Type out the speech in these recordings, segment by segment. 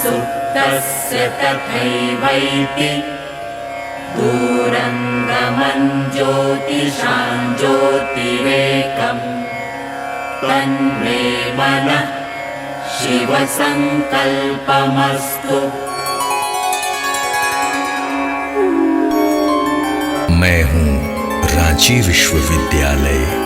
सुप्तस्य तथैवैति दूरङ्गमं ज्योतिषां ज्योतिरेकम् तन्मे मनः शिवसङ्कल्पमस्तु। मैं हूँ रांची विश्वविद्यालय।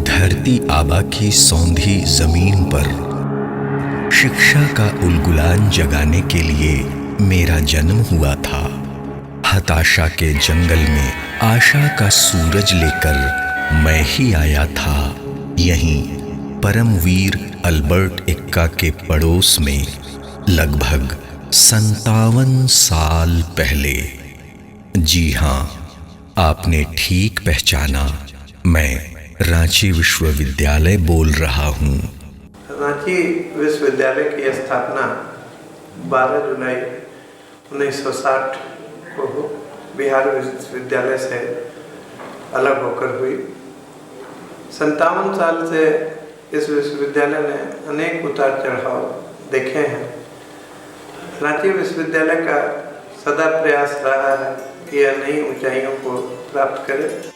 धरती आबा की सौंधी जमीन पर शिक्षा का उलगुलान जगाने के लिए मेरा जन्म हुआ था। हताशा के जंगल में आशा का सूरज लेकर मैं ही आया था। यहीं परमवीर अल्बर्ट एक्का के पड़ोस में लगभग 57 साल पहले। जी हाँ, आपने ठीक पहचाना, मैं रांची विश्वविद्यालय बोल रहा हूँ। रांची विश्वविद्यालय की स्थापना 12 जुलाई 1960 को बिहार विश्वविद्यालय से अलग होकर हुई। 57 साल से इस विश्वविद्यालय ने अनेक उतार चढ़ाव देखे हैं। रांची विश्वविद्यालय का सदा प्रयास रहा है कि यह नई ऊंचाइयों को प्राप्त करे।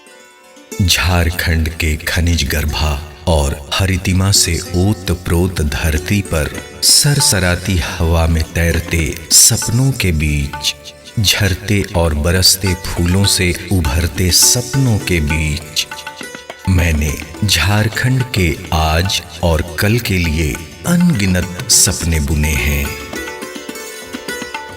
झारखंड के खनिज गर्भा और हरितिमा से ओत-प्रोत धरती पर सरसराती हवा में तैरते सपनों के बीच, झरते और बरसते फूलों से उभरते सपनों के बीच मैंने झारखंड के आज और कल के लिए अनगिनत सपने बुने हैं।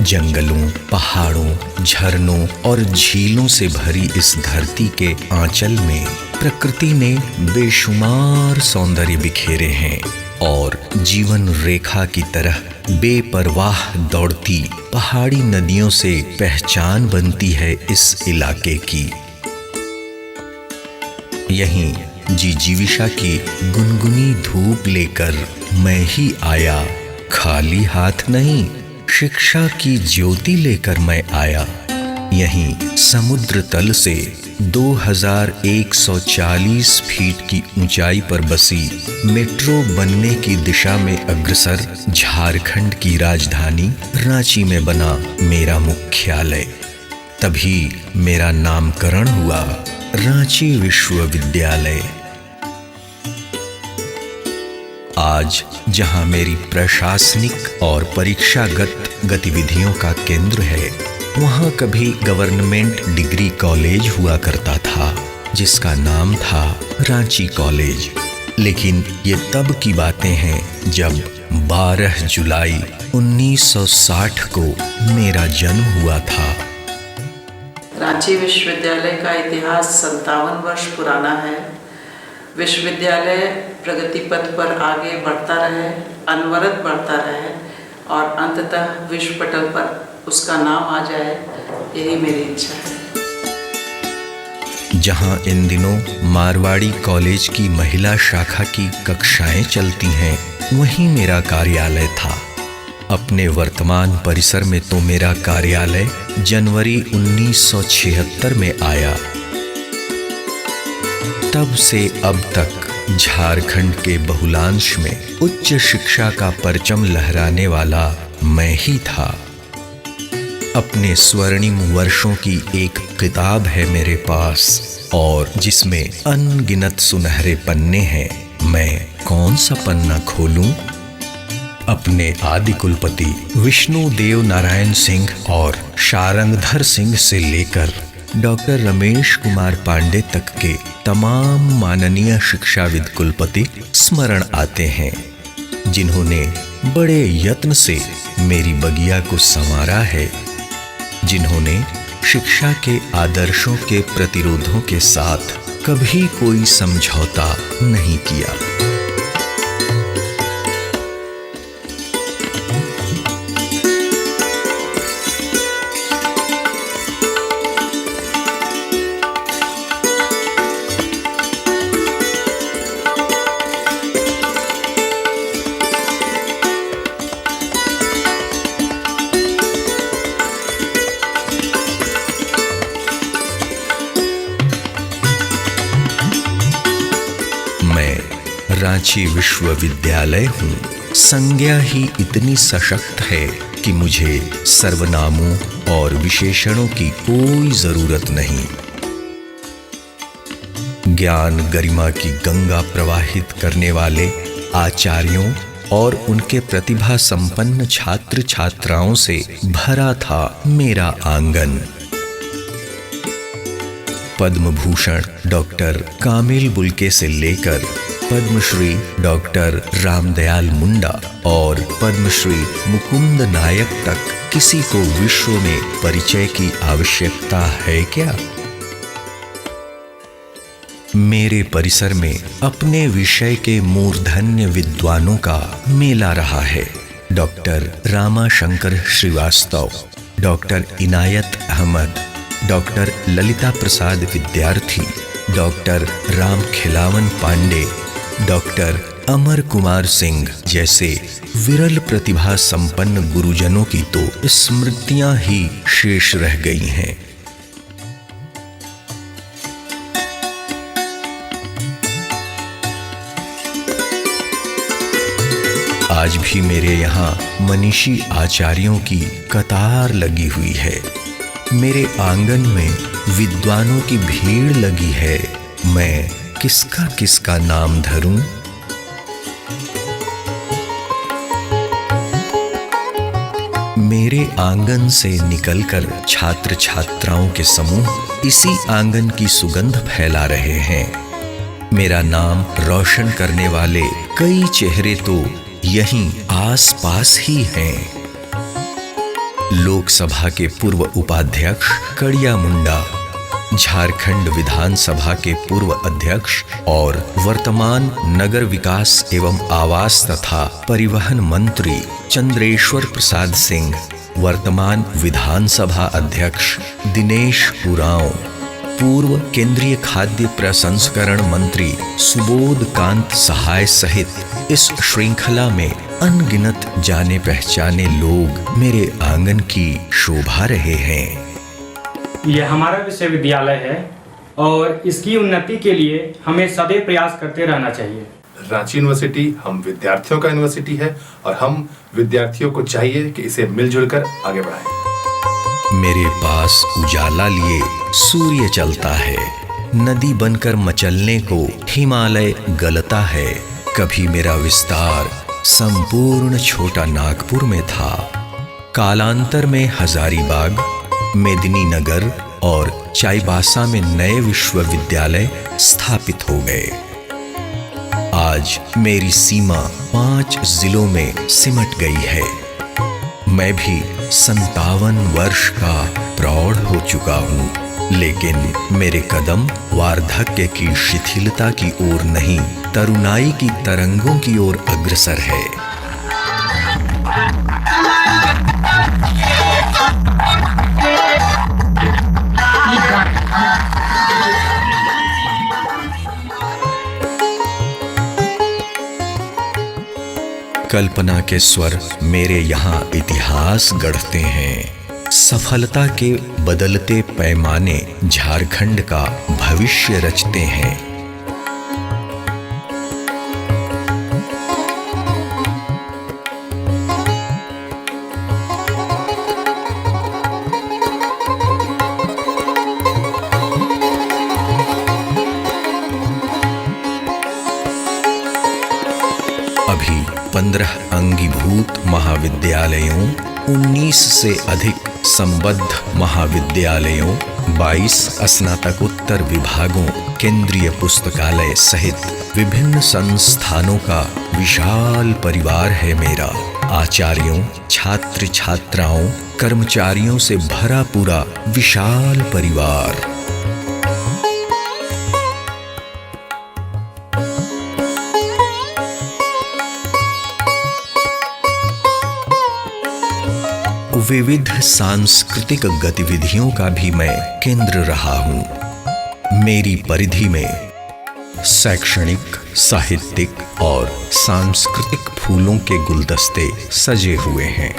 जंगलों, पहाड़ों, झरनों और झीलों से भरी इस धरती के आंचल में प्रकृति ने बेशुमार सौंदर्य बिखेरे हैं और जीवन रेखा की तरह बेपरवाह दौड़ती पहाड़ी नदियों से पहचान बनती है इस इलाके की। यहीं जिजीविषा की गुनगुनी धूप लेकर मैं ही आया। खाली हाथ नहीं, शिक्षा की ज्योति लेकर मैं आया। यहीं समुद्र तल से 2140 फीट की ऊंचाई पर बसी मेट्रो बनने की दिशा में अग्रसर झारखंड की राजधानी रांची में बना मेरा मुख्यालय। तभी मेरा नामकरण हुआ रांची विश्वविद्यालय। आज जहां मेरी प्रशासनिक और परीक्षागत गतिविधियों का केंद्र है, वहां कभी गवर्नमेंट डिग्री कॉलेज हुआ करता था जिसका नाम था रांची कॉलेज। लेकिन ये तब की बातें हैं जब 12 जुलाई 1960 को मेरा जन्म हुआ था। रांची विश्वविद्यालय का इतिहास 57 वर्ष पुराना है। विश्वविद्यालय प्रगति पथ पर आगे बढ़ता रहे, अनवरत बढ़ता रहे और अंततः विश्व पटल पर उसका नाम आ जाए, यही मेरी इच्छा है। जहां इन दिनों मारवाड़ी कॉलेज की महिला शाखा की कक्षाएं चलती हैं, वहीं मेरा कार्यालय था। अपने वर्तमान परिसर में तो मेरा कार्यालय जनवरी 1976 में आया। तब से अब तक झारखंड के बहुलांश में उच्च शिक्षा का परचम लहराने वाला मैं ही था। अपने स्वर्णिम वर्षों की एक किताब है मेरे पास और जिसमें अनगिनत सुनहरे पन्ने हैं। मैं कौन सा पन्ना खोलूं? अपने आदि कुलपति विष्णु देव नारायण सिंह और शारंगधर सिंह से लेकर डॉक्टर रमेश कुमार पांडे तक के तमाम माननीय शिक्षाविद कुलपति स्मरण आते हैं, जिन्होंने बड़े यत्न से मेरी बगिया को संवारा है, जिन्होंने शिक्षा के आदर्शों के प्रतिरोधों के साथ कभी कोई समझौता नहीं किया। रांची विश्वविद्यालय हूँ। संज्ञा ही इतनी सशक्त है कि मुझे सर्वनामों और विशेषणों की कोई जरूरत नहीं। ज्ञान गरिमा की गंगा प्रवाहित करने वाले आचार्यों और उनके प्रतिभा संपन्न छात्र छात्राओं से भरा था मेरा आंगन। पद्म भूषण डॉक्टर कामिल बुल्के से लेकर पद्मश्री डॉक्टर रामदयाल मुंडा और पद्मश्री मुकुंद नायक तक किसी को विश्व में परिचय की आवश्यकता है क्या? मेरे परिसर में अपने विषय के मूर्धन्य विद्वानों का मेला रहा है। डॉक्टर रामाशंकर श्रीवास्तव, डॉक्टर इनायत अहमद, डॉक्टर ललिता प्रसाद विद्यार्थी, डॉक्टर राम खिलावन पांडे, डॉक्टर अमर कुमार सिंह जैसे विरल प्रतिभा संपन्न गुरुजनों की तो स्मृतियां ही शेष रह गई हैं। आज भी मेरे यहाँ मनीषी आचार्यों की कतार लगी हुई है। मेरे आंगन में विद्वानों की भीड़ लगी है। मैं किसका किसका नाम धरूं? मेरे आंगन से निकलकर छात्र छात्राओं के समूह इसी आंगन की सुगंध फैला रहे हैं। मेरा नाम रोशन करने वाले कई चेहरे तो यहीं आस-पास ही हैं। लोकसभा के पूर्व उपाध्यक्ष कड़िया मुंडा, झारखंड विधानसभा के पूर्व अध्यक्ष और वर्तमान नगर विकास एवं आवास तथा परिवहन मंत्री चंद्रेश्वर प्रसाद सिंह, वर्तमान विधानसभा अध्यक्ष दिनेश उरांव, पूर्व केंद्रीय खाद्य प्रसंस्करण मंत्री सुबोध कांत सहाय सहित इस श्रृंखला में अनगिनत जाने पहचाने लोग मेरे आंगन की शोभा रहे हैं। यह हमारा विश्वविद्यालय है और इसकी उन्नति के लिए हमें सदैव प्रयास करते रहना चाहिए। रांची यूनिवर्सिटी हम विद्यार्थियों का यूनिवर्सिटी है और हम विद्यार्थियों को चाहिए कि इसे मिलजुल कर आगे बढ़ाएं। मेरे पास उजाला लिए सूर्य चलता है, नदी बनकर मचलने को हिमालय गलता है। कभी मेरा विस्तार संपूर्ण छोटा नागपुर में था, कालांतर में हजारीबाग, मेदिनीनगर और चाईबासा में नए विश्वविद्यालय स्थापित हो गए। आज मेरी सीमा 5 जिलों में सिमट गई है। मैं भी 57 वर्ष का प्रौढ़ हो चुका हूँ, लेकिन मेरे कदम वार्धक्य की शिथिलता की ओर नहीं, तरुणाई की तरंगों की ओर अग्रसर है। कल्पना के स्वर मेरे यहाँ इतिहास गढ़ते हैं। सफलता के बदलते पैमाने झारखंड का भविष्य रचते हैं। अभी 15 अंगीभूत महाविद्यालयों, 19 से अधिक संबद्ध महाविद्यालयों, 22 स्नातकोत्तर विभागों, केंद्रीय पुस्तकालय सहित विभिन्न संस्थानों का विशाल परिवार है मेरा। आचार्यों, छात्र छात्राओं, कर्मचारियों से भरा पूरा विशाल परिवार। विविध सांस्कृतिक गतिविधियों का भी मैं केंद्र रहा हूं। मेरी परिधि में शैक्षणिक, साहित्यिक और सांस्कृतिक फूलों के गुलदस्ते सजे हुए हैं।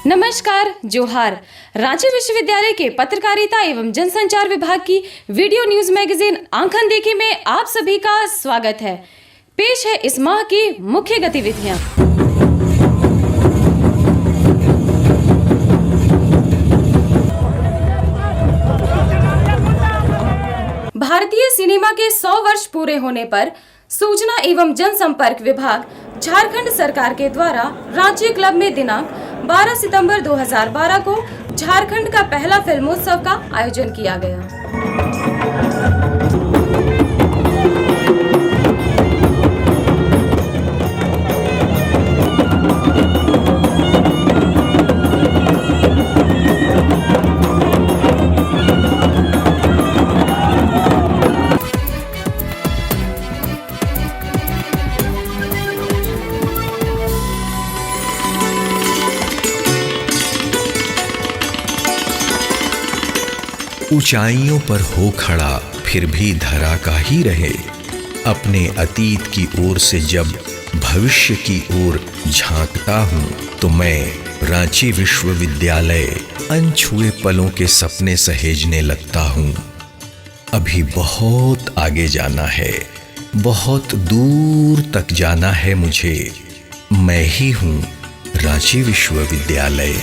नमस्कार, जोहार। रांची विश्वविद्यालय के पत्रकारिता एवं जनसंचार विभाग की वीडियो न्यूज मैगजीन आंखन देखी में आप सभी का स्वागत है। पेश है इस माह की मुख्य गतिविधियां। भारतीय सिनेमा के 100 वर्ष पूरे होने पर सूचना एवं जनसंपर्क विभाग झारखंड सरकार के द्वारा रांची क्लब में दिनांक 12 सितंबर 2012 को झारखंड का पहला फिल्मोत्सव का आयोजन किया गया। ऊंचाइयों पर हो खड़ा फिर भी धरा का ही रहे। अपने अतीत की ओर से जब भविष्य की ओर झांकता हूँ तो मैं रांची विश्वविद्यालय अनछुए पलों के सपने सहेजने लगता हूँ। अभी बहुत आगे जाना है, बहुत दूर तक जाना है मुझे। मैं ही हूँ रांची विश्वविद्यालय।